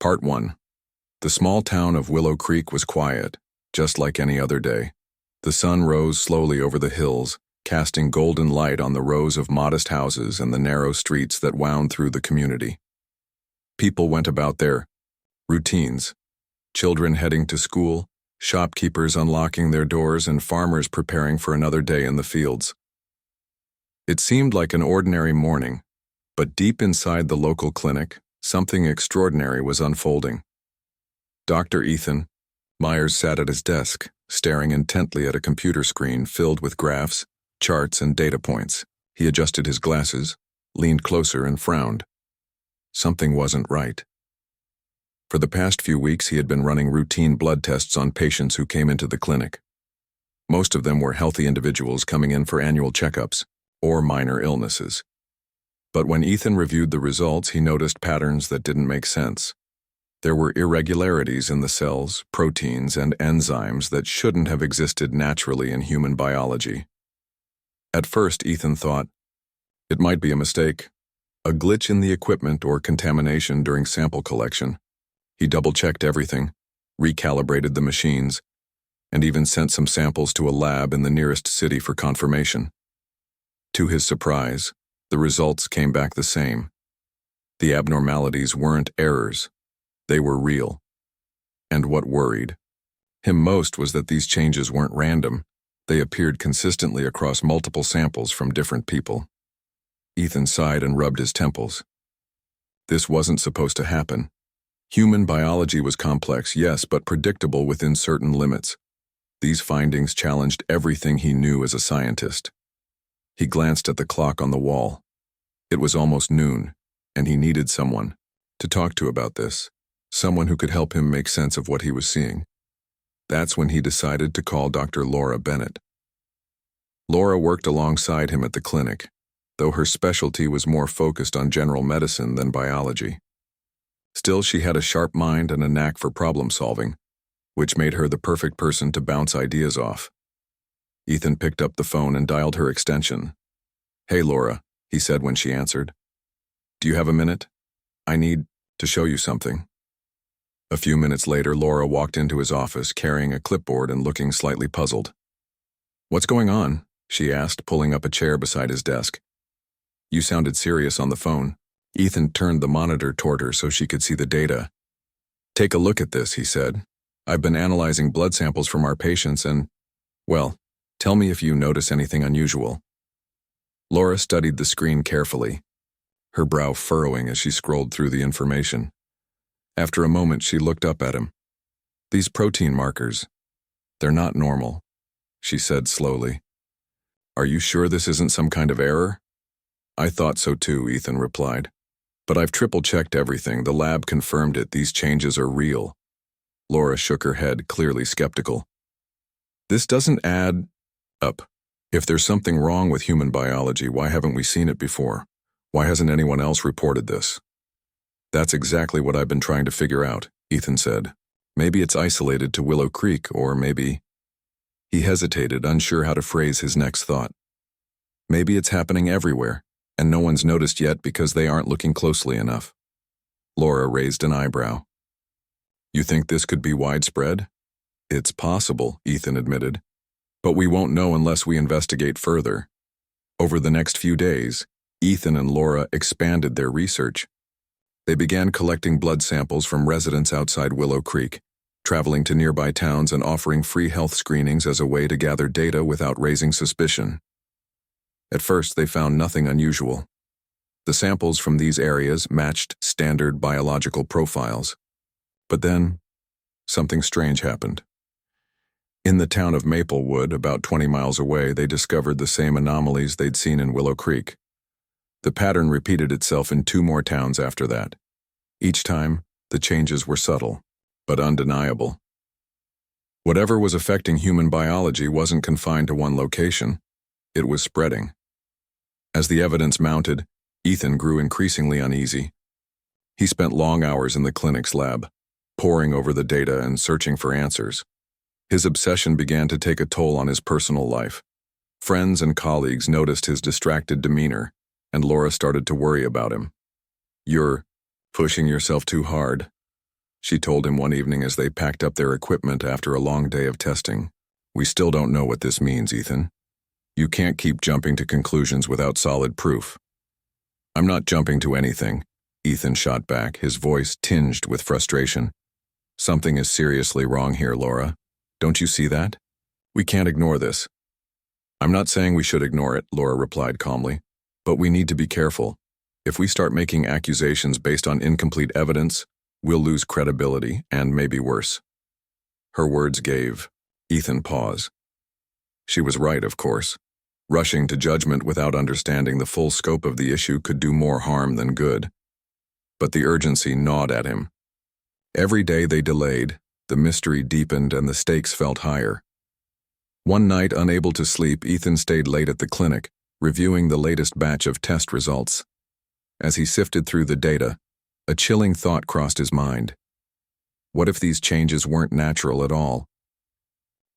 Part 1. The small town of Willow Creek was quiet, just like any other day. The sun rose slowly over the hills, casting golden light on the rows of modest houses and the narrow streets that wound through the community. People went about their routines, children heading to school, shopkeepers unlocking their doors, and farmers preparing for another day in the fields. It seemed like an ordinary morning, but deep inside the local clinic, something extraordinary was unfolding. Dr. Ethan Myers sat at his desk, staring intently at a computer screen filled with graphs, charts, and data points. He adjusted his glasses, leaned closer, and frowned. Something wasn't right. For the past few weeks, he had been running routine blood tests on patients who came into the clinic. Most of them were healthy individuals coming in for annual checkups or minor illnesses. But when Ethan reviewed the results, he noticed patterns that didn't make sense. There were irregularities in the cells, proteins, and enzymes that shouldn't have existed naturally in human biology. At first, Ethan thought it might be a mistake, a glitch in the equipment or contamination during sample collection. He double-checked everything, recalibrated the machines, and even sent some samples to a lab in the nearest city for confirmation. To his surprise, the results came back the same. The abnormalities weren't errors. They were real. And what worried him most was that these changes weren't random. They appeared consistently across multiple samples from different people. Ethan sighed and rubbed his temples. This wasn't supposed to happen. Human biology was complex, yes, but predictable within certain limits. These findings challenged everything he knew as a scientist. He glanced at the clock on the wall. It was almost noon, and he needed someone to talk to about this, someone who could help him make sense of what he was seeing. That's when he decided to call Dr. Laura Bennett. Laura worked alongside him at the clinic, though her specialty was more focused on general medicine than biology. Still, she had a sharp mind and a knack for problem-solving, which made her the perfect person to bounce ideas off. Ethan picked up the phone and dialed her extension. "Hey, Laura," he said when she answered. "Do you have a minute? I need to show you something." A few minutes later, Laura walked into his office carrying a clipboard and looking slightly puzzled. "What's going on?" she asked, pulling up a chair beside his desk. "You sounded serious on the phone." Ethan turned the monitor toward her so she could see the data. "Take a look at this," he said. "I've been analyzing blood samples from our patients and, well, tell me if you notice anything unusual." Laura studied the screen carefully, her brow furrowing as she scrolled through the information. After a moment, she looked up at him. "These protein markers, they're not normal," she said slowly. "Are you sure this isn't some kind of error?" "I thought so too," Ethan replied. "But I've triple-checked everything. The lab confirmed it. These changes are real." Laura shook her head, clearly skeptical. "This doesn't add up. If there's something wrong with human biology, why haven't we seen it before? Why hasn't anyone else reported this?" "That's exactly what I've been trying to figure out," Ethan said. "Maybe it's isolated to Willow Creek, or maybe—" He hesitated, unsure how to phrase his next thought. "Maybe it's happening everywhere, and no one's noticed yet because they aren't looking closely enough." Laura raised an eyebrow. "You think this could be widespread?" "It's possible," Ethan admitted. "But we won't know unless we investigate further." Over the next few days, Ethan and Laura expanded their research. They began collecting blood samples from residents outside Willow Creek, traveling to nearby towns and offering free health screenings as a way to gather data without raising suspicion. At first, they found nothing unusual. The samples from these areas matched standard biological profiles. But then, something strange happened. In the town of Maplewood, about 20 miles away, they discovered the same anomalies they'd seen in Willow Creek. The pattern repeated itself in 2 more towns after that. Each time, the changes were subtle, but undeniable. Whatever was affecting human biology wasn't confined to one location. It was spreading. As the evidence mounted, Ethan grew increasingly uneasy. He spent long hours in the clinic's lab, poring over the data and searching for answers. His obsession began to take a toll on his personal life. Friends and colleagues noticed his distracted demeanor, and Laura started to worry about him. "You're pushing yourself too hard." she told him one evening as they packed up their equipment after a long day of testing. We still don't know what this means, Ethan. You can't keep jumping to conclusions without solid proof. I'm not jumping to anything, Ethan shot back, his voice tinged with frustration. Something is seriously wrong here, Laura. Don't you see that? We can't ignore this. I'm not saying we should ignore it, Laura replied calmly, but we need to be careful. If we start making accusations based on incomplete evidence, we'll lose credibility and maybe worse. Her words gave Ethan pause. She was right, of course. Rushing to judgment without understanding the full scope of the issue could do more harm than good. But the urgency gnawed at him. Every day they delayed, the mystery deepened and the stakes felt higher. One night, unable to sleep, Ethan stayed late at the clinic, reviewing the latest batch of test results. As he sifted through the data, a chilling thought crossed his mind. What if these changes weren't natural at all?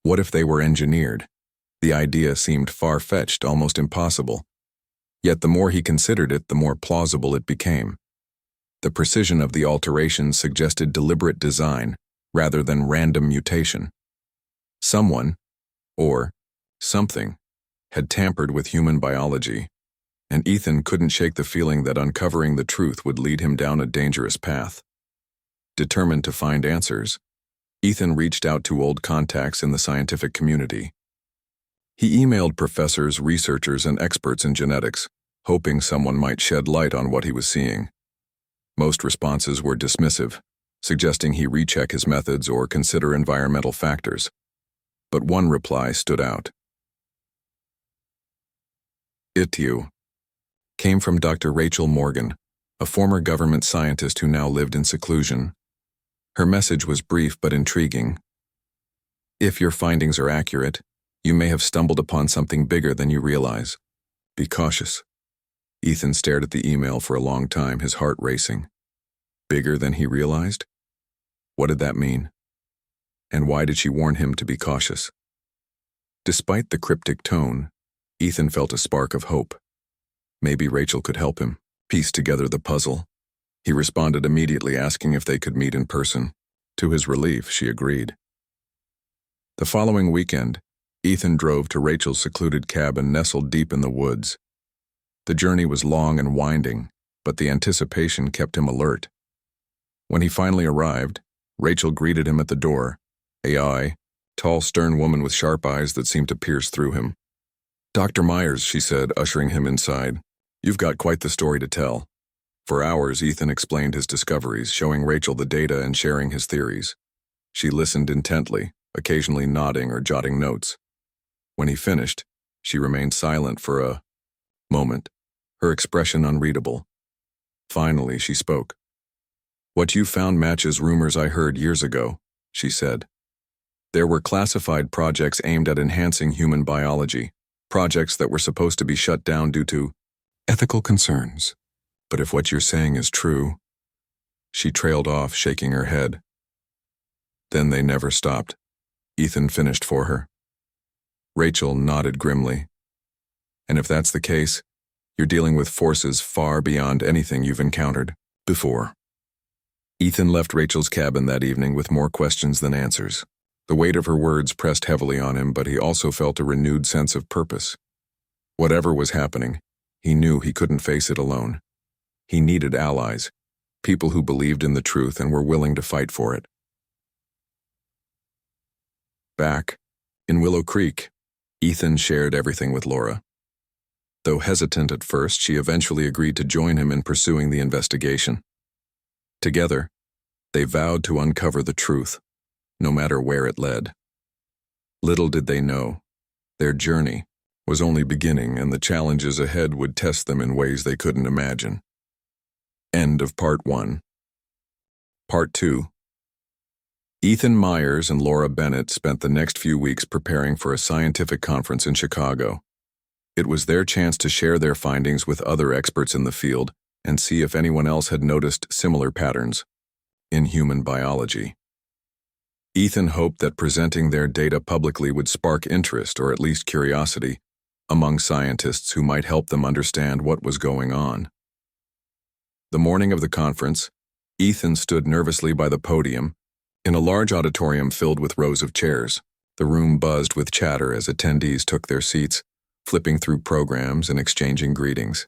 What if they were engineered? The idea seemed far-fetched, almost impossible. Yet the more he considered it, the more plausible it became. The precision of the alterations suggested deliberate design, rather than random mutation. Someone, or something, had tampered with human biology, and Ethan couldn't shake the feeling that uncovering the truth would lead him down a dangerous path. Determined to find answers, Ethan reached out to old contacts in the scientific community. He emailed professors, researchers, and experts in genetics, hoping someone might shed light on what he was seeing. Most responses were dismissive, suggesting he recheck his methods or consider environmental factors. But one reply stood out. "You" came from Dr. Rachel Morgan, a former government scientist who now lived in seclusion. Her message was brief but intriguing. "If your findings are accurate, you may have stumbled upon something bigger than you realize. Be cautious." Ethan stared at the email for a long time, his heart racing. Bigger than he realized? What did that mean? And why did she warn him to be cautious? Despite the cryptic tone, Ethan felt a spark of hope. Maybe Rachel could help him piece together the puzzle. He responded immediately, asking if they could meet in person. To his relief, she agreed. The following weekend, Ethan drove to Rachel's secluded cabin nestled deep in the woods. The journey was long and winding, but the anticipation kept him alert. When he finally arrived, Rachel greeted him at the door, a tall, stern woman with sharp eyes that seemed to pierce through him. "Dr. Myers," she said, ushering him inside, "you've got quite the story to tell." For hours, Ethan explained his discoveries, showing Rachel the data and sharing his theories. She listened intently, occasionally nodding or jotting notes. When he finished, she remained silent for a moment, her expression unreadable. Finally, she spoke. "What you found matches rumors I heard years ago," she said. "There were classified projects aimed at enhancing human biology, projects that were supposed to be shut down due to ethical concerns. But if what you're saying is true..." She trailed off, shaking her head. "Then they never stopped," Ethan finished for her. Rachel nodded grimly. "And if that's the case, you're dealing with forces far beyond anything you've encountered before." Ethan left Rachel's cabin that evening with more questions than answers. The weight of her words pressed heavily on him, but he also felt a renewed sense of purpose. Whatever was happening, he knew he couldn't face it alone. He needed allies, people who believed in the truth and were willing to fight for it. Back in Willow Creek, Ethan shared everything with Laura. Though hesitant at first, she eventually agreed to join him in pursuing the investigation. Together, they vowed to uncover the truth, no matter where it led. Little did they know, their journey was only beginning and the challenges ahead would test them in ways they couldn't imagine. End of Part 1. Part 2. Ethan Myers and Laura Bennett spent the next few weeks preparing for a scientific conference in Chicago. It was their chance to share their findings with other experts in the field and see if anyone else had noticed similar patterns in human biology. Ethan hoped that presenting their data publicly would spark interest, or at least curiosity, among scientists who might help them understand what was going on. The morning of the conference, Ethan stood nervously by the podium, in a large auditorium filled with rows of chairs. The room buzzed with chatter as attendees took their seats, flipping through programs and exchanging greetings.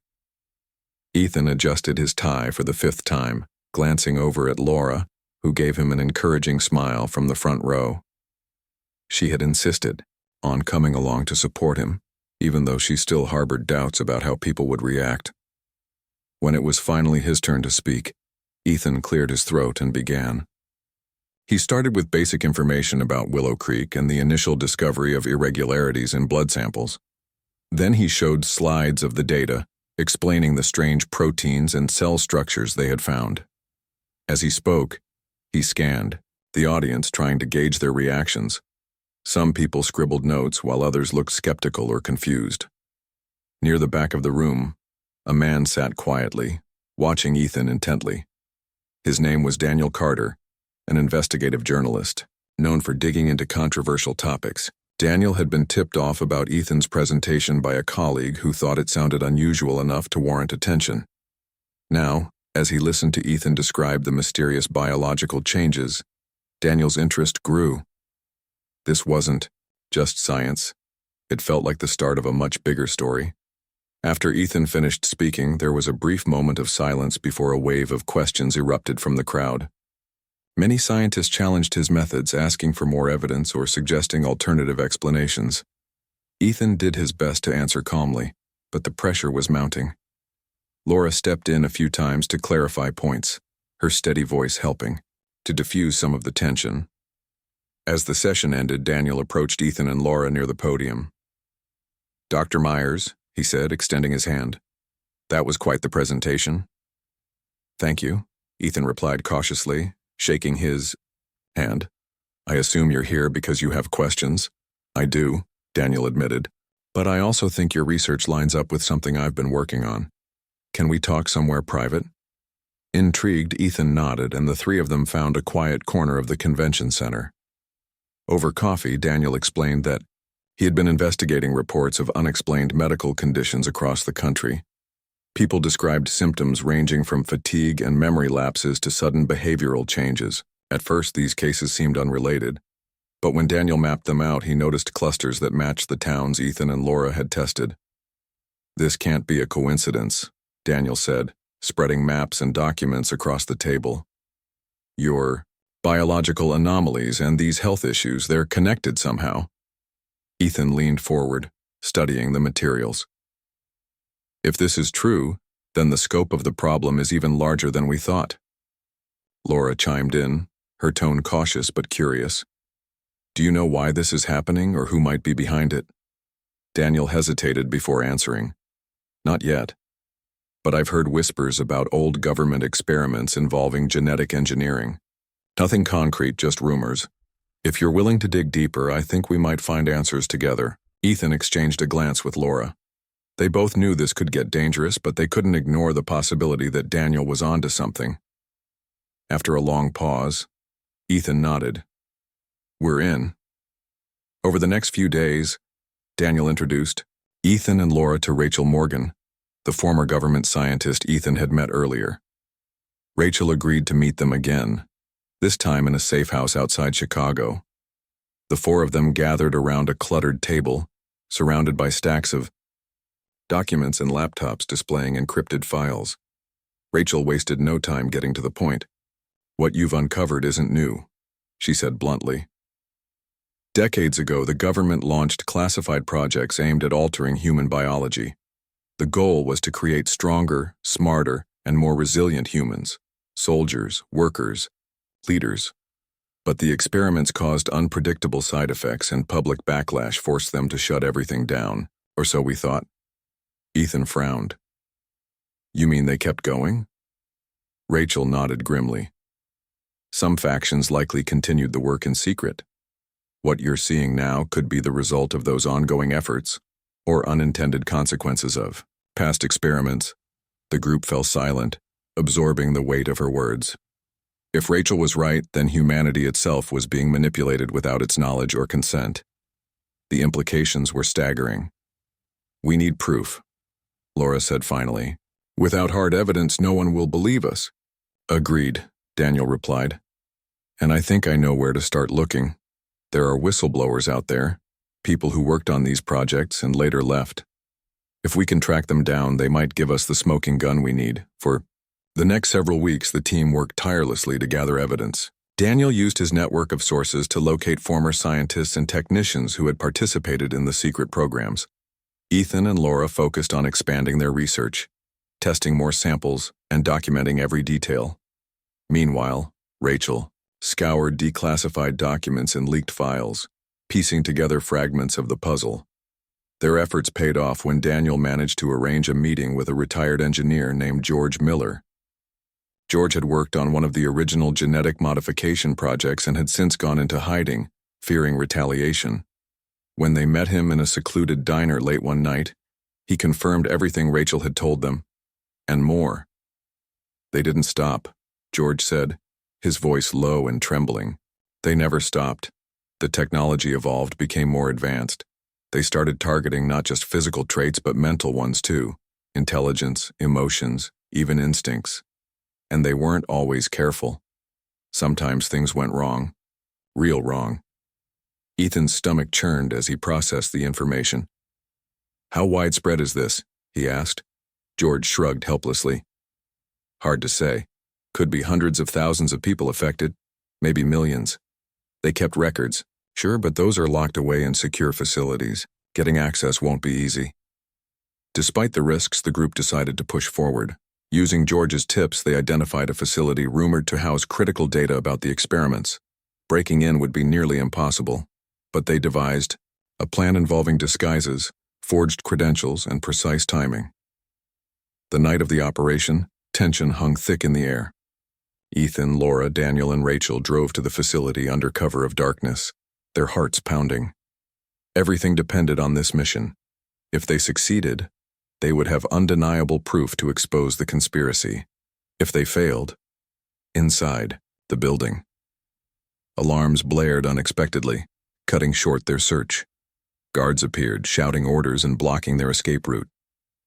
Ethan adjusted his tie for the 5th time, glancing over at Laura, who gave him an encouraging smile from the front row. She had insisted on coming along to support him, even though she still harbored doubts about how people would react. When it was finally his turn to speak, Ethan cleared his throat and began. He started with basic information about Willow Creek and the initial discovery of irregularities in blood samples. Then he showed slides of the data, explaining the strange proteins and cell structures they had found. As he spoke, he scanned the audience, trying to gauge their reactions. Some people scribbled notes while others looked skeptical or confused. Near the back of the room, a man sat quietly, watching Ethan intently. His name was Daniel Carter, an investigative journalist, known for digging into controversial topics. Daniel had been tipped off about Ethan's presentation by a colleague who thought it sounded unusual enough to warrant attention. Now, as he listened to Ethan describe the mysterious biological changes, Daniel's interest grew. This wasn't just science. It felt like the start of a much bigger story. After Ethan finished speaking, there was a brief moment of silence before a wave of questions erupted from the crowd. Many scientists challenged his methods, asking for more evidence or suggesting alternative explanations. Ethan did his best to answer calmly, but the pressure was mounting. Laura stepped in a few times to clarify points, her steady voice helping to diffuse some of the tension. As the session ended, Daniel approached Ethan and Laura near the podium. "Dr. Myers," he said, extending his hand. "That was quite the presentation." "Thank you," Ethan replied cautiously, shaking his hand. "I assume you're here because you have questions." "I do," Daniel admitted, "but I also think your research lines up with something I've been working on. Can we talk somewhere private?" Intrigued, Ethan nodded, and the three of them found a quiet corner of the convention center. Over coffee, Daniel explained that he had been investigating reports of unexplained medical conditions across the country. People described symptoms ranging from fatigue and memory lapses to sudden behavioral changes. At first, these cases seemed unrelated, but when Daniel mapped them out, he noticed clusters that matched the towns Ethan and Laura had tested. "This can't be a coincidence," Daniel said, spreading maps and documents across the table. "Your biological anomalies and these health issues, they're connected somehow." Ethan leaned forward, studying the materials. "If this is true, then the scope of the problem is even larger than we thought." Laura chimed in, her tone cautious but curious. "Do you know why this is happening or who might be behind it?" Daniel hesitated before answering. "Not yet. But I've heard whispers about old government experiments involving genetic engineering. Nothing concrete, just rumors. If you're willing to dig deeper, I think we might find answers together." Ethan exchanged a glance with Laura. They both knew this could get dangerous, but they couldn't ignore the possibility that Daniel was onto something. After a long pause, Ethan nodded. "We're in." Over the next few days, Daniel introduced Ethan and Laura to Rachel Morgan, the former government scientist Ethan had met earlier. Rachel agreed to meet them again, this time in a safe house outside Chicago. The four of them gathered around a cluttered table, surrounded by stacks of documents and laptops displaying encrypted files. Rachel wasted no time getting to the point. "What you've uncovered isn't new," she said bluntly. Decades ago, the government launched classified projects aimed at altering human biology. The goal was to create stronger, smarter, and more resilient humans, soldiers, workers, leaders. But the experiments caused unpredictable side effects, and public backlash forced them to shut everything down, or so we thought. Ethan frowned. "You mean they kept going?" Rachel nodded grimly. "Some factions likely continued the work in secret. What you're seeing now could be the result of those ongoing efforts, or unintended consequences of past experiments." The group fell silent, absorbing the weight of her words. If Rachel was right, then humanity itself was being manipulated without its knowledge or consent. The implications were staggering. "We need proof," Laura said finally. "Without hard evidence, no one will believe us." "Agreed," Daniel replied. And I think I know where to start looking. There are whistleblowers out there, people who worked on these projects and later left. If we can track them down, they might give us the smoking gun we need. For the next several weeks, the team worked tirelessly to gather evidence. Daniel used his network of sources to locate former scientists and technicians who had participated in the secret programs. Ethan and Laura focused on expanding their research, testing more samples, and documenting every detail. Meanwhile, Rachel scoured declassified documents and leaked files, piecing together fragments of the puzzle. Their efforts paid off when Daniel managed to arrange a meeting with a retired engineer named George Miller. George had worked on one of the original genetic modification projects and had since gone into hiding, fearing retaliation. When they met him in a secluded diner late one night, he confirmed everything Rachel had told them, and more. They didn't stop, George said, his voice low and trembling. They never stopped. The technology evolved, became more advanced. They started targeting not just physical traits but mental ones too, intelligence, emotions, even instincts. And they weren't always careful. Sometimes things went wrong. Real wrong. Ethan's stomach churned as he processed the information. How widespread is this? He asked. George shrugged helplessly. Hard to say. Could be hundreds of thousands of people affected, maybe millions. They kept records, sure, but those are locked away in secure facilities. Getting access won't be easy. Despite the risks, the group decided to push forward. Using George's tips, they identified a facility rumored to house critical data about the experiments. Breaking in would be nearly impossible, but they devised a plan involving disguises, forged credentials, and precise timing. The night of the operation, tension hung thick in the air. Ethan, Laura, Daniel, and Rachel drove to the facility under cover of darkness, their hearts pounding. Everything depended on this mission. If they succeeded, they would have undeniable proof to expose the conspiracy. If they failed, inside the building. Alarms blared unexpectedly, cutting short their search. Guards appeared, shouting orders and blocking their escape route.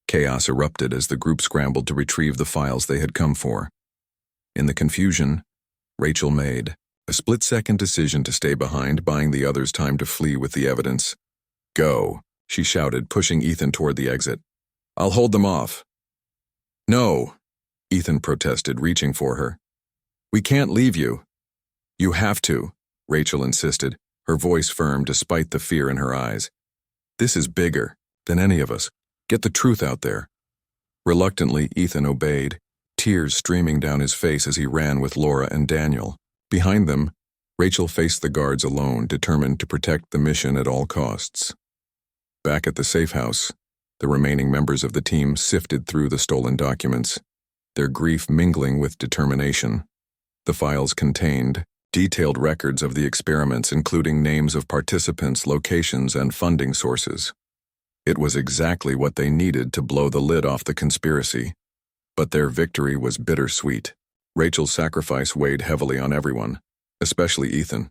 Chaos erupted as the group scrambled to retrieve the files they had come for. In the confusion, Rachel made a split-second decision to stay behind, buying the others time to flee with the evidence. Go, she shouted, pushing Ethan toward the exit. I'll hold them off. No, Ethan protested, reaching for her. We can't leave you. You have to, Rachel insisted, her voice firm despite the fear in her eyes. This is bigger than any of us. Get the truth out there. Reluctantly, Ethan obeyed, tears streaming down his face as he ran with Laura and Daniel. Behind them, Rachel faced the guards alone, determined to protect the mission at all costs. Back at the safe house, the remaining members of the team sifted through the stolen documents, their grief mingling with determination. The files contained detailed records of the experiments, including names of participants, locations, and funding sources. It was exactly what they needed to blow the lid off the conspiracy. But their victory was bittersweet. Rachel's sacrifice weighed heavily on everyone, especially Ethan.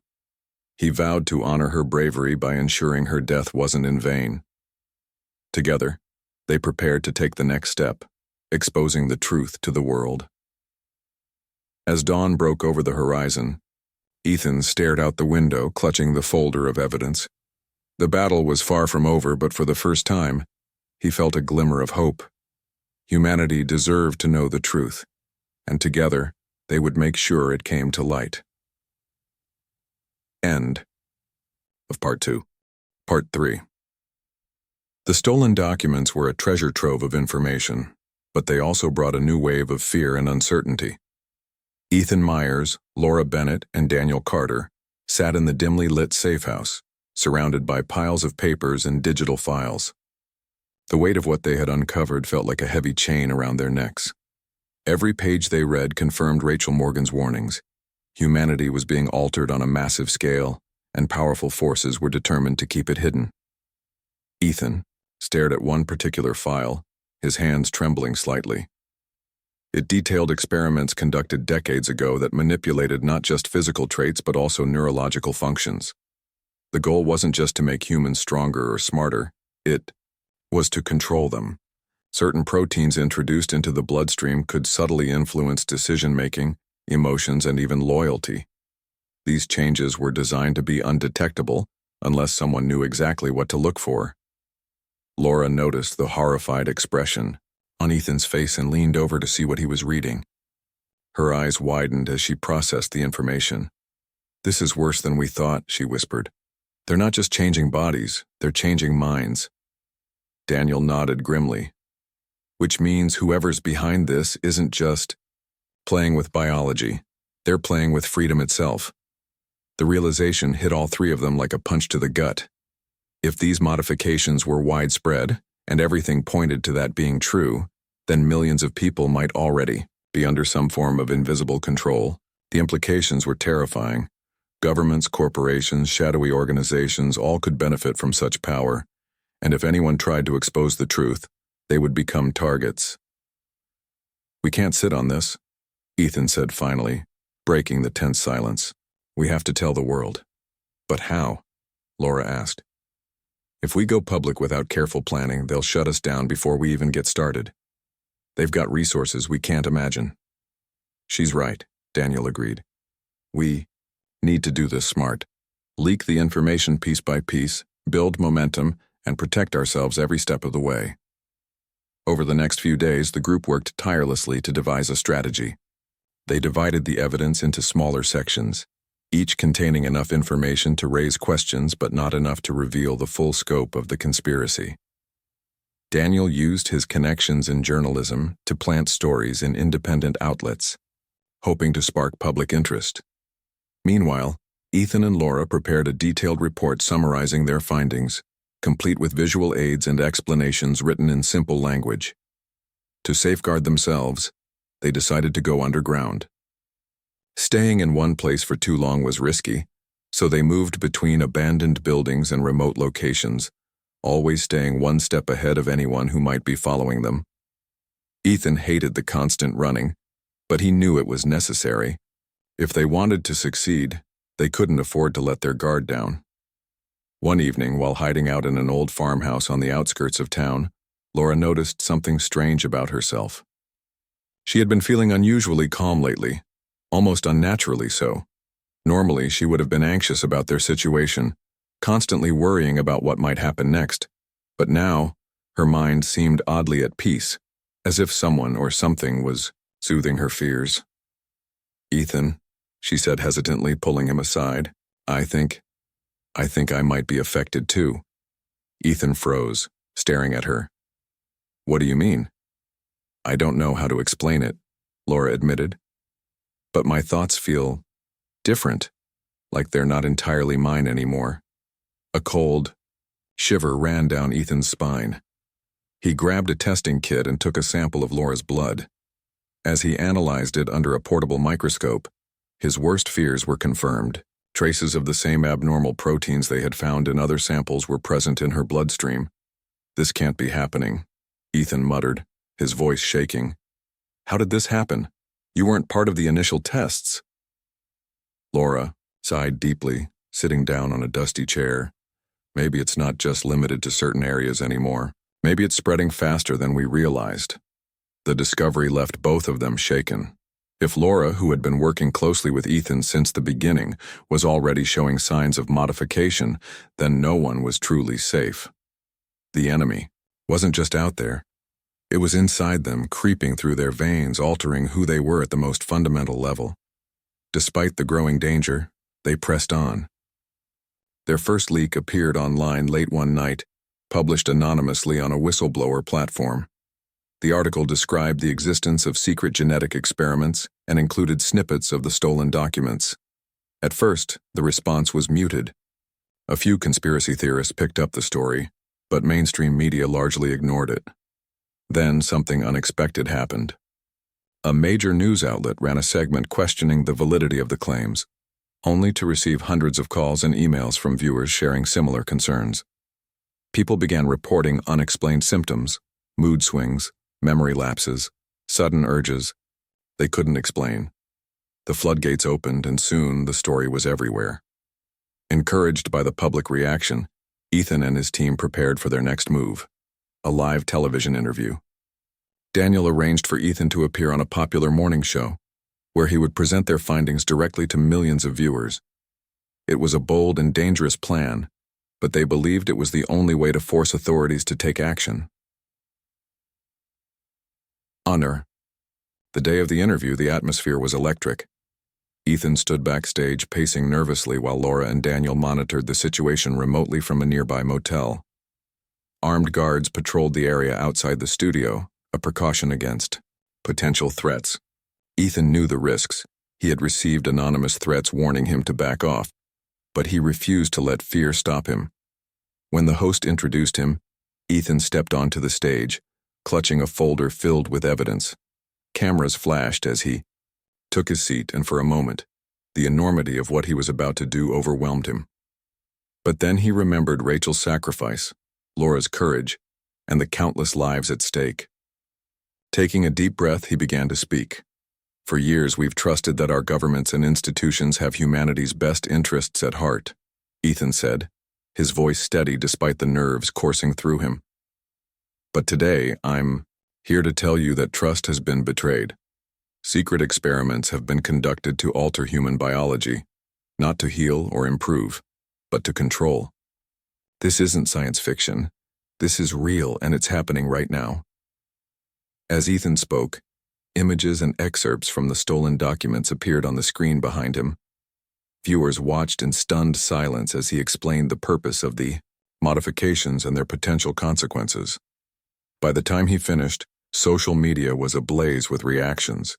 He vowed to honor her bravery by ensuring her death wasn't in vain. Together, they prepared to take the next step, exposing the truth to the world. As dawn broke over the horizon, Ethan stared out the window, clutching the folder of evidence. The battle was far from over, but for the first time, he felt a glimmer of hope. Humanity deserved to know the truth, and together, they would make sure it came to light. End of Part 2. Part 3. The stolen documents were a treasure trove of information, but they also brought a new wave of fear and uncertainty. Ethan Myers, Laura Bennett, and Daniel Carter sat in the dimly lit safe house, surrounded by piles of papers and digital files. The weight of what they had uncovered felt like a heavy chain around their necks. Every page they read confirmed Rachel Morgan's warnings. Humanity was being altered on a massive scale, and powerful forces were determined to keep it hidden. Ethan stared at one particular file, his hands trembling slightly. It detailed experiments conducted decades ago that manipulated not just physical traits but also neurological functions. The goal wasn't just to make humans stronger or smarter, it was to control them. Certain proteins introduced into the bloodstream could subtly influence decision-making, emotions, and even loyalty. These changes were designed to be undetectable unless someone knew exactly what to look for. Laura noticed the horrified expression on Ethan's face and leaned over to see what he was reading. Her eyes widened as she processed the information. "This is worse than we thought," she whispered. "They're not just changing bodies, they're changing minds." Daniel nodded grimly. "Which means whoever's behind this isn't just playing with biology. They're playing with freedom itself." The realization hit all three of them like a punch to the gut. If these modifications were widespread, and everything pointed to that being true, then millions of people might already be under some form of invisible control. The implications were terrifying. Governments, corporations, shadowy organizations all could benefit from such power, and if anyone tried to expose the truth, they would become targets. "We can't sit on this," Ethan said finally, breaking the tense silence. "We have to tell the world." "But how?" Laura asked. "If we go public without careful planning, they'll shut us down before we even get started. They've got resources we can't imagine." "She's right," Daniel agreed. "We need to do this smart. Leak the information piece by piece, build momentum, and protect ourselves every step of the way." Over the next few days, the group worked tirelessly to devise a strategy. They divided the evidence into smaller sections, each containing enough information to raise questions but not enough to reveal the full scope of the conspiracy. Daniel used his connections in journalism to plant stories in independent outlets, hoping to spark public interest. Meanwhile, Ethan and Laura prepared a detailed report summarizing their findings, complete with visual aids and explanations written in simple language. To safeguard themselves, they decided to go underground. Staying in one place for too long was risky, so they moved between abandoned buildings and remote locations, always staying one step ahead of anyone who might be following them. Ethan hated the constant running, but he knew it was necessary. If they wanted to succeed, they couldn't afford to let their guard down. One evening, while hiding out in an old farmhouse on the outskirts of town, Laura noticed something strange about herself. She had been feeling unusually calm lately, almost unnaturally so. Normally, she would have been anxious about their situation, constantly worrying about what might happen next. But now, her mind seemed oddly at peace, as if someone or something was soothing her fears. "Ethan," she said hesitantly, pulling him aside, I think I might be affected too." Ethan froze, staring at her. "What do you mean?" "I don't know how to explain it," Laura admitted. "But my thoughts feel different, like they're not entirely mine anymore." A cold shiver ran down Ethan's spine. He grabbed a testing kit and took a sample of Laura's blood. As he analyzed it under a portable microscope, his worst fears were confirmed. Traces of the same abnormal proteins they had found in other samples were present in her bloodstream. "This can't be happening," Ethan muttered, his voice shaking. "How did this happen? You weren't part of the initial tests." Laura sighed deeply, sitting down on a dusty chair. "Maybe it's not just limited to certain areas anymore. Maybe it's spreading faster than we realized." The discovery left both of them shaken. If Laura, who had been working closely with Ethan since the beginning, was already showing signs of modification, then no one was truly safe. The enemy wasn't just out there. It was inside them, creeping through their veins, altering who they were at the most fundamental level. Despite the growing danger, they pressed on. Their first leak appeared online late one night, published anonymously on a whistleblower platform. The article described the existence of secret genetic experiments and included snippets of the stolen documents. At first, the response was muted. A few conspiracy theorists picked up the story, but mainstream media largely ignored it. Then something unexpected happened. A major news outlet ran a segment questioning the validity of the claims, only to receive hundreds of calls and emails from viewers sharing similar concerns. People began reporting unexplained symptoms, mood swings, memory lapses, sudden urges they couldn't explain. The floodgates opened, and soon the story was everywhere. Encouraged by the public reaction, Ethan and his team prepared for their next move, a live television interview. Daniel arranged for Ethan to appear on a popular morning show, where he would present their findings directly to millions of viewers. It was a bold and dangerous plan, but they believed it was the only way to force authorities to take action. Honor. The day of the interview, the atmosphere was electric. Ethan stood backstage, pacing nervously while Laura and Daniel monitored the situation remotely from a nearby motel. Armed guards patrolled the area outside the studio, a precaution against potential threats. Ethan knew the risks. He had received anonymous threats warning him to back off, but he refused to let fear stop him. When the host introduced him, Ethan stepped onto the stage, clutching a folder filled with evidence. Cameras flashed as he took his seat, and for a moment, the enormity of what he was about to do overwhelmed him. But then he remembered Rachel's sacrifice, Laura's courage, and the countless lives at stake. Taking a deep breath, he began to speak. For years, we've trusted that our governments and institutions have humanity's best interests at heart, Ethan said, his voice steady despite the nerves coursing through him. But today, I'm here to tell you that trust has been betrayed. Secret experiments have been conducted to alter human biology, not to heal or improve, but to control. This isn't science fiction. This is real, and it's happening right now. As Ethan spoke, images and excerpts from the stolen documents appeared on the screen behind him. Viewers watched in stunned silence as he explained the purpose of the modifications and their potential consequences. By the time he finished, social media was ablaze with reactions.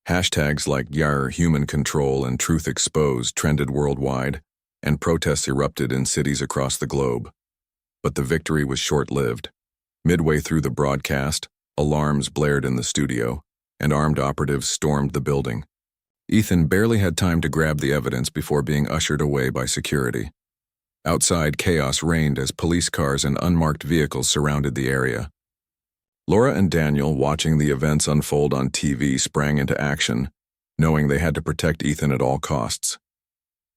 Hashtags like "Yar Human Control" and "Truth Exposed" trended worldwide, and protests erupted in cities across the globe. But the victory was short-lived. Midway through the broadcast, alarms blared in the studio, and armed operatives stormed the building. Ethan barely had time to grab the evidence before being ushered away by security. Outside, chaos reigned as police cars and unmarked vehicles surrounded the area. Laura and Daniel, watching the events unfold on TV, sprang into action, knowing they had to protect Ethan at all costs.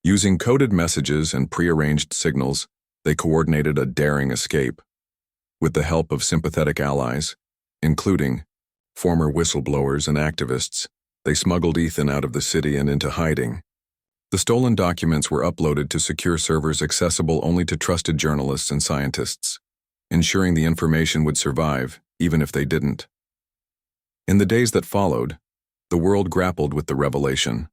Using coded messages and prearranged signals, they coordinated a daring escape. With the help of sympathetic allies, including former whistleblowers and activists, they smuggled Ethan out of the city and into hiding. The stolen documents were uploaded to secure servers accessible only to trusted journalists and scientists, ensuring the information would survive, even if they didn't. In the days that followed, the world grappled with the revelation.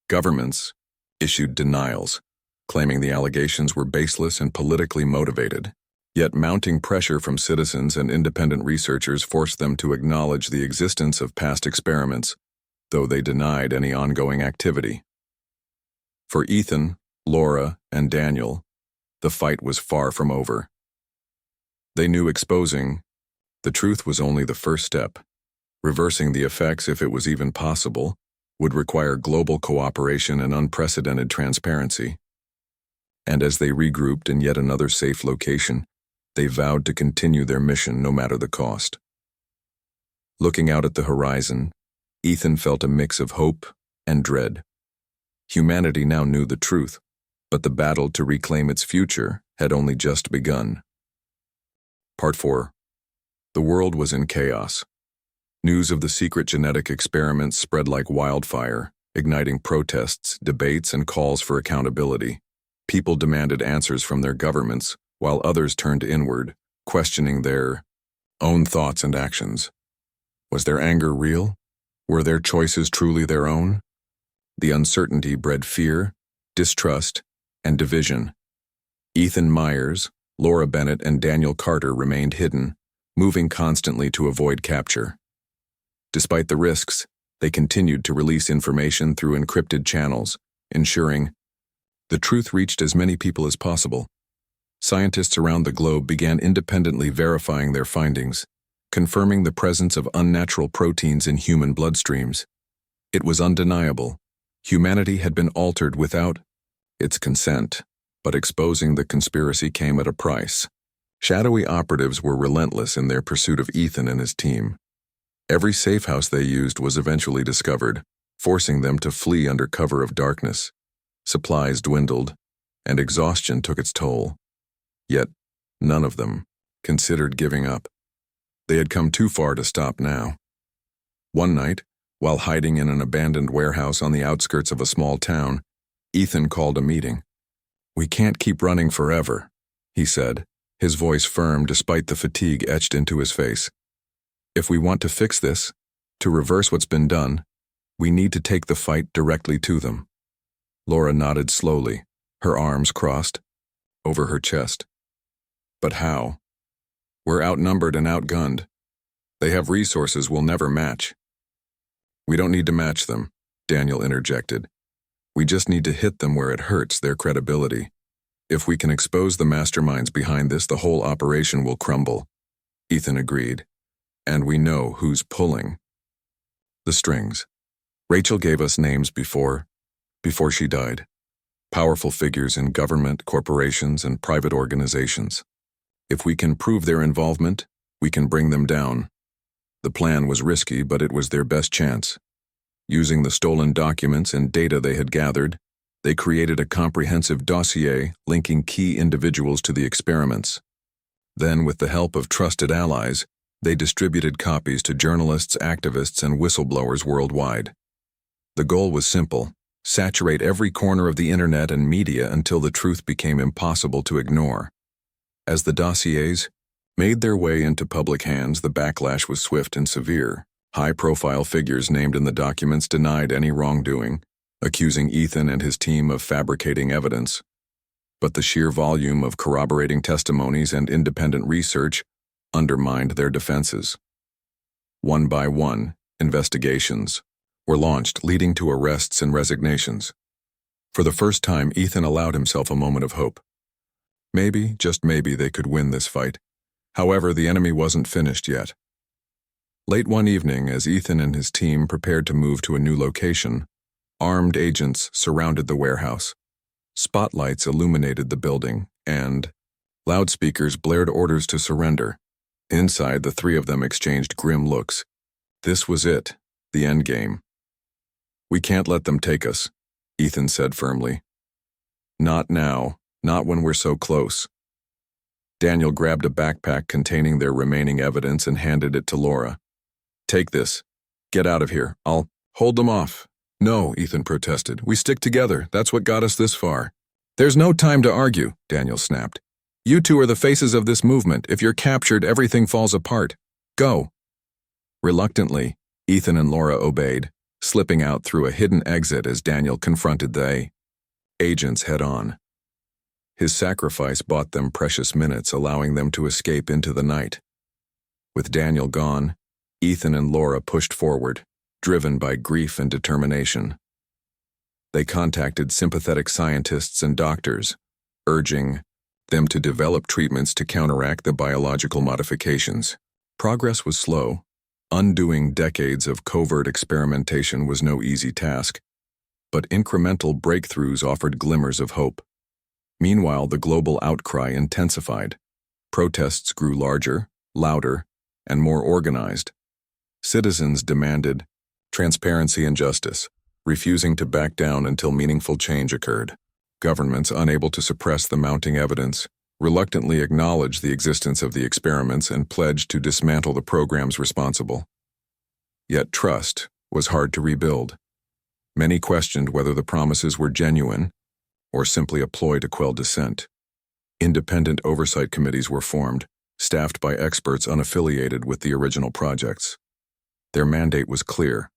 Governments issued denials, claiming the allegations were baseless and politically motivated. Yet mounting pressure from citizens and independent researchers forced them to acknowledge the existence of past experiments, though they denied any ongoing activity. For Ethan, Laura, and Daniel, the fight was far from over. They knew exposing the truth was only the first step. Reversing the effects, if it was even possible, would require global cooperation and unprecedented transparency. And as they regrouped in yet another safe location, they vowed to continue their mission no matter the cost. Looking out at the horizon, Ethan felt a mix of hope and dread. Humanity now knew the truth, but the battle to reclaim its future had only just begun. Part 4. The world was in chaos. News of the secret genetic experiments spread like wildfire, igniting protests, debates, and calls for accountability. People demanded answers from their governments, while others turned inward, questioning their own thoughts and actions. Was their anger real? Were their choices truly their own? The uncertainty bred fear, distrust, and division. Ethan Myers, Laura Bennett, and Daniel Carter remained hidden, moving constantly to avoid capture. Despite the risks, they continued to release information through encrypted channels, ensuring the truth reached as many people as possible. Scientists around the globe began independently verifying their findings, confirming the presence of unnatural proteins in human bloodstreams. It was undeniable. Humanity had been altered without its consent, but exposing the conspiracy came at a price. Shadowy operatives were relentless in their pursuit of Ethan and his team. Every safe house they used was eventually discovered, forcing them to flee under cover of darkness. Supplies dwindled, and exhaustion took its toll. Yet, none of them considered giving up. They had come too far to stop now. One night, While hiding in an abandoned warehouse on the outskirts of a small town, Ethan called a meeting. "We can't keep running forever," he said, his voice firm despite the fatigue etched into his face. "If we want to fix this, to reverse what's been done, we need to take the fight directly to them." Laura nodded slowly, her arms crossed over her chest. "But how? We're outnumbered and outgunned. They have resources we'll never match." "We don't need to match them," Daniel interjected. "We just need to hit them where it hurts their credibility. If we can expose the masterminds behind this, the whole operation will crumble." Ethan agreed. "And we know who's pulling the strings. Rachel gave us names before she died. Powerful figures in government, corporations, and private organizations. If we can prove their involvement, we can bring them down." The plan was risky, but it was their best chance. Using the stolen documents and data they had gathered, they created a comprehensive dossier linking key individuals to the experiments. Then, with the help of trusted allies, they distributed copies to journalists, activists, and whistleblowers worldwide. The goal was simple: saturate every corner of the internet and media until the truth became impossible to ignore. As the dossiers made their way into public hands, the backlash was swift and severe. High-profile figures named in the documents denied any wrongdoing, accusing Ethan and his team of fabricating evidence. But the sheer volume of corroborating testimonies and independent research undermined their defenses. One by one, investigations were launched, leading to arrests and resignations. For the first time, Ethan allowed himself a moment of hope. Maybe, just maybe, they could win this fight. However, the enemy wasn't finished yet. Late one evening, as Ethan and his team prepared to move to a new location, armed agents surrounded the warehouse. Spotlights illuminated the building, and loudspeakers blared orders to surrender. Inside, the three of them exchanged grim looks. This was it, the endgame. "We can't let them take us," Ethan said firmly. "Not now, not when we're so close." Daniel grabbed a backpack containing their remaining evidence and handed it to Laura. "Take this. Get out of here. I'll hold them off." "No," Ethan protested. "We stick together. That's what got us this far." "There's no time to argue," Daniel snapped. "You two are the faces of this movement. If you're captured, everything falls apart. Go." Reluctantly, Ethan and Laura obeyed, slipping out through a hidden exit as Daniel confronted the agents head-on. His sacrifice bought them precious minutes, allowing them to escape into the night. With Daniel gone, Ethan and Laura pushed forward, driven by grief and determination. They contacted sympathetic scientists and doctors, urging them to develop treatments to counteract the biological modifications. Progress was slow. Undoing decades of covert experimentation was no easy task, but incremental breakthroughs offered glimmers of hope. Meanwhile, the global outcry intensified. Protests grew larger, louder, and more organized. Citizens demanded transparency and justice, refusing to back down until meaningful change occurred. Governments, unable to suppress the mounting evidence, reluctantly acknowledged the existence of the experiments and pledged to dismantle the programs responsible. Yet trust was hard to rebuild. Many questioned whether the promises were genuine or simply a ploy to quell dissent. Independent oversight committees were formed, staffed by experts unaffiliated with the original projects. Their mandate was clear: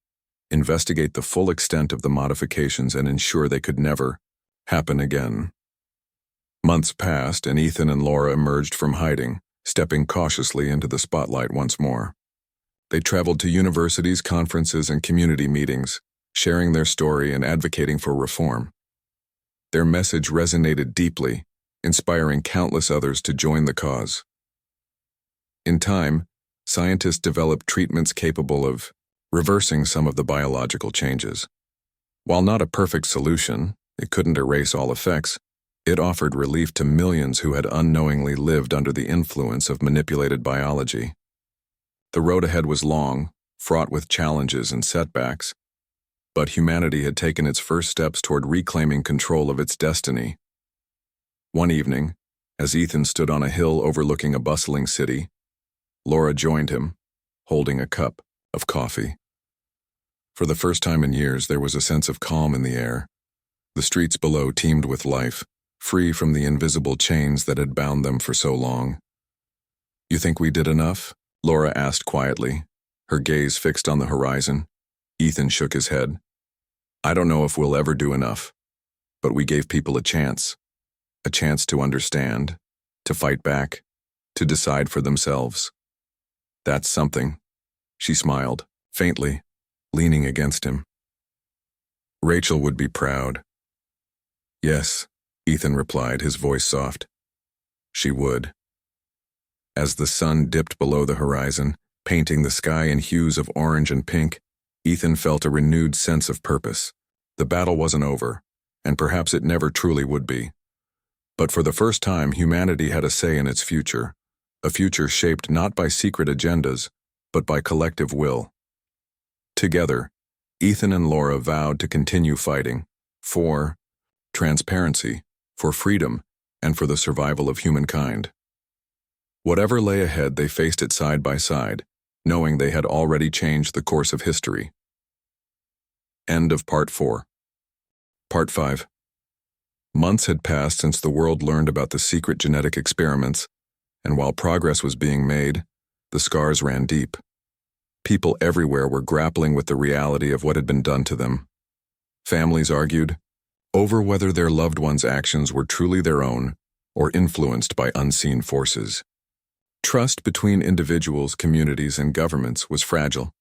investigate the full extent of the modifications and ensure they could never happen again. Months passed, and Ethan and Laura emerged from hiding, stepping cautiously into the spotlight once more. They traveled to universities, conferences, and community meetings, sharing their story and advocating for reform. Their message resonated deeply, inspiring countless others to join the cause. In time, scientists developed treatments capable of reversing some of the biological changes. While not a perfect solution, it couldn't erase all effects. It offered relief to millions who had unknowingly lived under the influence of manipulated biology. The road ahead was long, fraught with challenges and setbacks, but humanity had taken its first steps toward reclaiming control of its destiny. One evening, as Ethan stood on a hill overlooking a bustling city, Laura joined him, holding a cup of coffee. For the first time in years, there was a sense of calm in the air. The streets below teemed with life, free from the invisible chains that had bound them for so long. "You think we did enough?" Laura asked quietly, her gaze fixed on the horizon. Ethan shook his head. "I don't know if we'll ever do enough, but we gave people a chance to understand, to fight back, to decide for themselves. That's something." She smiled, faintly, leaning against him. "Rachel would be proud." "Yes," Ethan replied, his voice soft. "She would." As the sun dipped below the horizon, painting the sky in hues of orange and pink, Ethan felt a renewed sense of purpose. The battle wasn't over, and perhaps it never truly would be. But for the first time, humanity had a say in its future, a future shaped not by secret agendas, but by collective will. Together, Ethan and Laura vowed to continue fighting for transparency, for freedom, and for the survival of humankind. Whatever lay ahead, they faced it side by side, knowing they had already changed the course of history. End of Part 4. Part 5. Months had passed since the world learned about the secret genetic experiments, and while progress was being made, the scars ran deep. People everywhere were grappling with the reality of what had been done to them. Families argued over whether their loved ones' actions were truly their own or influenced by unseen forces. Trust between individuals, communities, and governments was fragile,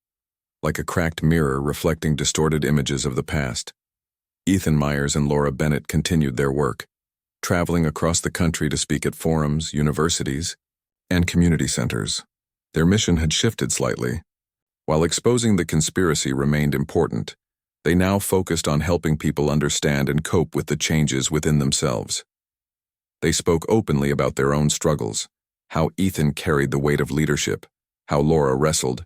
like a cracked mirror reflecting distorted images of the past. Ethan Myers and Laura Bennett continued their work, traveling across the country to speak at forums, universities, and community centers. Their mission had shifted slightly. While exposing the conspiracy remained important, they now focused on helping people understand and cope with the changes within themselves. They spoke openly about their own struggles, how Ethan carried the weight of leadership, how Laura wrestled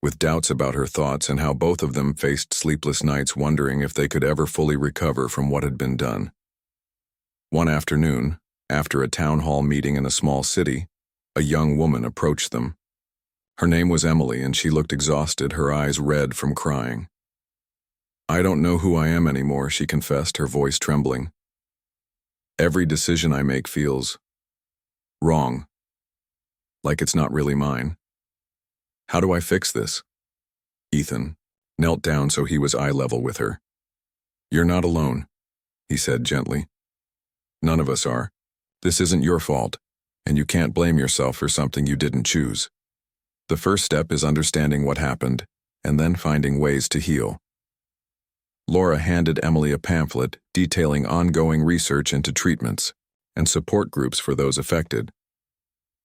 with doubts about her thoughts, and how both of them faced sleepless nights wondering if they could ever fully recover from what had been done. One afternoon, after a town hall meeting in a small city, a young woman approached them. Her name was Emily, and she looked exhausted, her eyes red from crying. "I don't know who I am anymore," she confessed, her voice trembling. "Every decision I make feels wrong, like it's not really mine. How do I fix this?" Ethan knelt down so he was eye level with her. "You're not alone," he said gently. "None of us are. This isn't your fault, and you can't blame yourself for something you didn't choose. The first step is understanding what happened, and then finding ways to heal." Laura handed Emily a pamphlet detailing ongoing research into treatments and support groups for those affected.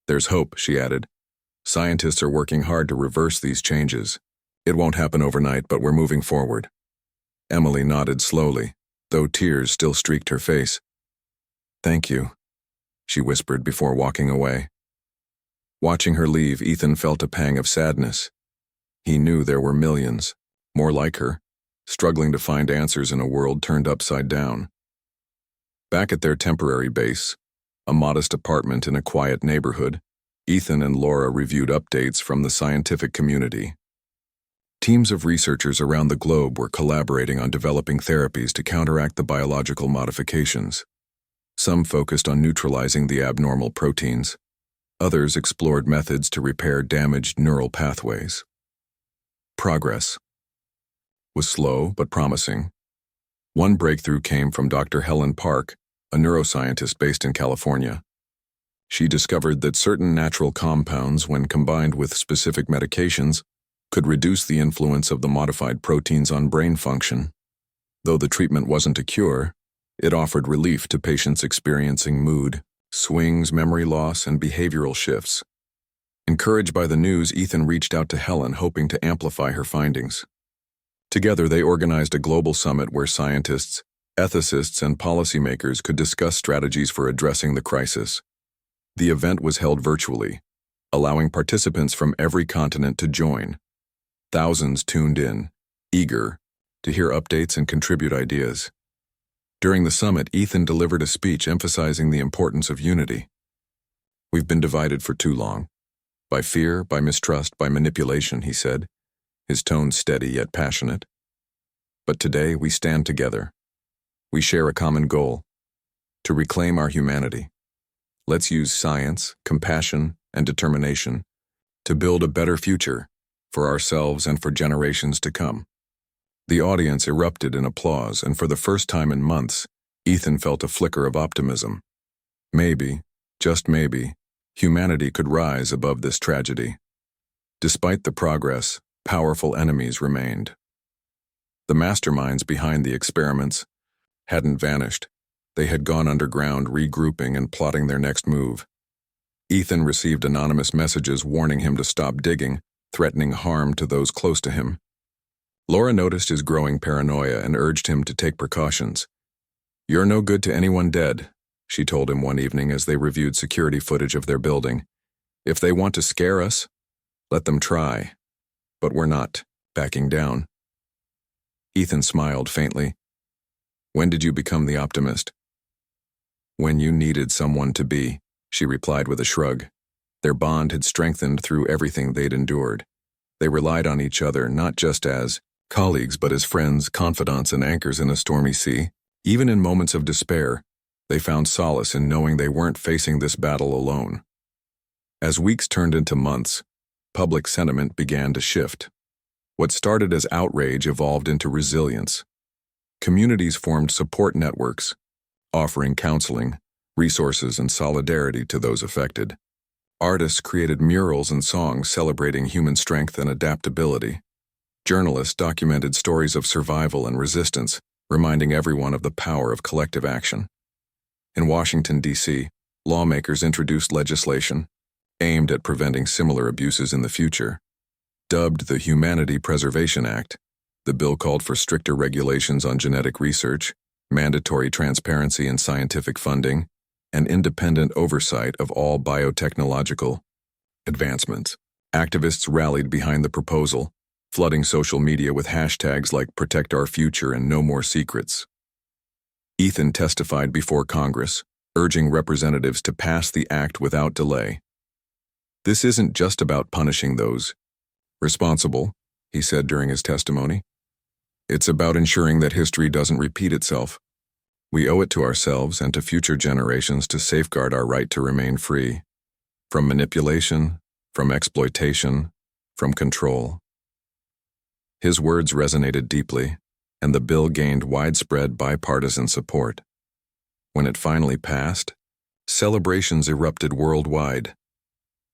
"There's hope," she added. "Scientists are working hard to reverse these changes. It won't happen overnight, but we're moving forward." Emily nodded slowly, though tears still streaked her face. "Thank you," she whispered before walking away. Watching her leave, Ethan felt a pang of sadness. He knew there were millions, more like her, struggling to find answers in a world turned upside down. Back at their temporary base, a modest apartment in a quiet neighborhood, Ethan and Laura reviewed updates from the scientific community. Teams of researchers around the globe were collaborating on developing therapies to counteract the biological modifications. Some focused on neutralizing the abnormal proteins. Others explored methods to repair damaged neural pathways. Progress was slow but promising. One breakthrough came from Dr. Helen Park, a neuroscientist based in California. She discovered that certain natural compounds, when combined with specific medications, could reduce the influence of the modified proteins on brain function. Though the treatment wasn't a cure, it offered relief to patients experiencing mood swings, memory loss, and behavioral shifts. Encouraged by the news, Ethan reached out to Helen, hoping to amplify her findings. Together, they organized a global summit where scientists, ethicists, and policymakers could discuss strategies for addressing the crisis. The event was held virtually, allowing participants from every continent to join. Thousands tuned in, eager to hear updates and contribute ideas. During the summit, Ethan delivered a speech emphasizing the importance of unity. "We've been divided for too long. By fear, by mistrust, by manipulation," he said, his tone steady yet passionate. But today we stand together. We share a common goal: to reclaim our humanity. Let's use science, compassion, and determination to build a better future for ourselves and for generations to come. The audience erupted in applause, and for the first time in months, Ethan felt a flicker of optimism. Maybe, just maybe, humanity could rise above this tragedy. Despite the progress, powerful enemies remained. The masterminds behind the experiments hadn't vanished. They had gone underground, regrouping and plotting their next move. Ethan received anonymous messages warning him to stop digging, threatening harm to those close to him. Laura noticed his growing paranoia and urged him to take precautions. "You're no good to anyone dead," she told him one evening as they reviewed security footage of their building. "If they want to scare us, let them try. But we're not backing down." Ethan smiled faintly. "When did you become the optimist?" "When you needed someone to be," she replied with a shrug. Their bond had strengthened through everything they'd endured. They relied on each other not just as colleagues but as friends, confidants, and anchors in a stormy sea. Even in moments of despair, they found solace in knowing they weren't facing this battle alone. As weeks turned into months, public sentiment began to shift. What started as outrage evolved into resilience. Communities formed support networks, offering counseling, resources, and solidarity to those affected. Artists created murals and songs celebrating human strength and adaptability. Journalists documented stories of survival and resistance, reminding everyone of the power of collective action. In Washington, D.C., lawmakers introduced legislation aimed at preventing similar abuses in the future. Dubbed the Humanity Preservation Act, the bill called for stricter regulations on genetic research, mandatory transparency in scientific funding, and independent oversight of all biotechnological advancements. Activists rallied behind the proposal, flooding social media with hashtags like "Protect Our Future" and "No More Secrets." Ethan testified before Congress, urging representatives to pass the act without delay. "This isn't just about punishing those responsible," he said during his testimony. "It's about ensuring that history doesn't repeat itself. We owe it to ourselves and to future generations to safeguard our right to remain free from manipulation, from exploitation, from control." His words resonated deeply, and the bill gained widespread bipartisan support. When it finally passed, celebrations erupted worldwide.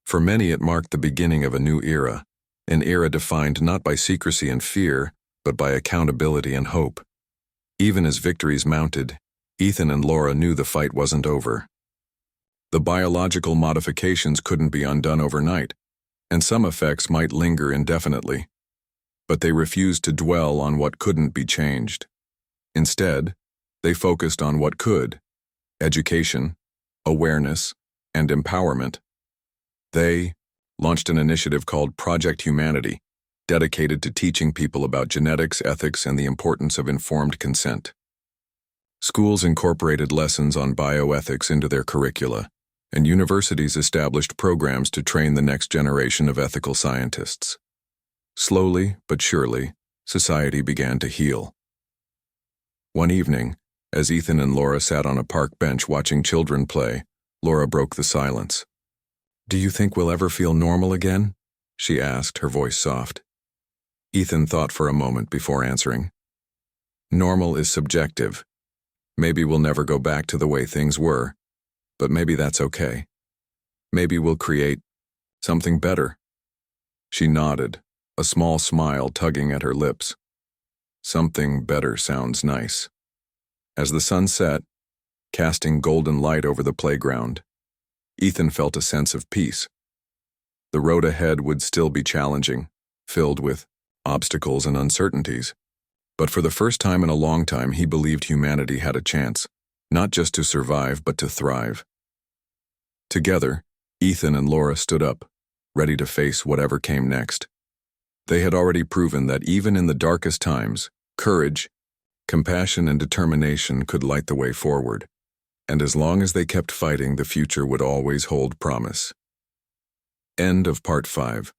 For many, it marked the beginning of a new era, an era defined not by secrecy and fear, but by accountability and hope. Even as victories mounted, Ethan and Laura knew the fight wasn't over. The biological modifications couldn't be undone overnight, and some effects might linger indefinitely. But they refused to dwell on what couldn't be changed. Instead, they focused on what could: education, awareness, and empowerment. They launched an initiative called Project Humanity, dedicated to teaching people about genetics, ethics, and the importance of informed consent. Schools incorporated lessons on bioethics into their curricula, and universities established programs to train the next generation of ethical scientists. Slowly but surely, society began to heal. One evening, as Ethan and Laura sat on a park bench watching children play, Laura broke the silence. "Do you think we'll ever feel normal again?" she asked, her voice soft. Ethan thought for a moment before answering. "Normal is subjective. Maybe we'll never go back to the way things were, but maybe that's okay. Maybe we'll create something better." She nodded, a small smile tugging at her lips. Something better sounds nice. As the sun set, casting golden light over the playground, Ethan felt a sense of peace. The road ahead would still be challenging, filled with obstacles and uncertainties. But for the first time in a long time, he believed humanity had a chance, not just to survive, but to thrive. Together, Ethan and Laura stood up, ready to face whatever came next. They had already proven that even in the darkest times, courage, compassion, and determination could light the way forward. And as long as they kept fighting, the future would always hold promise. End of Part 5.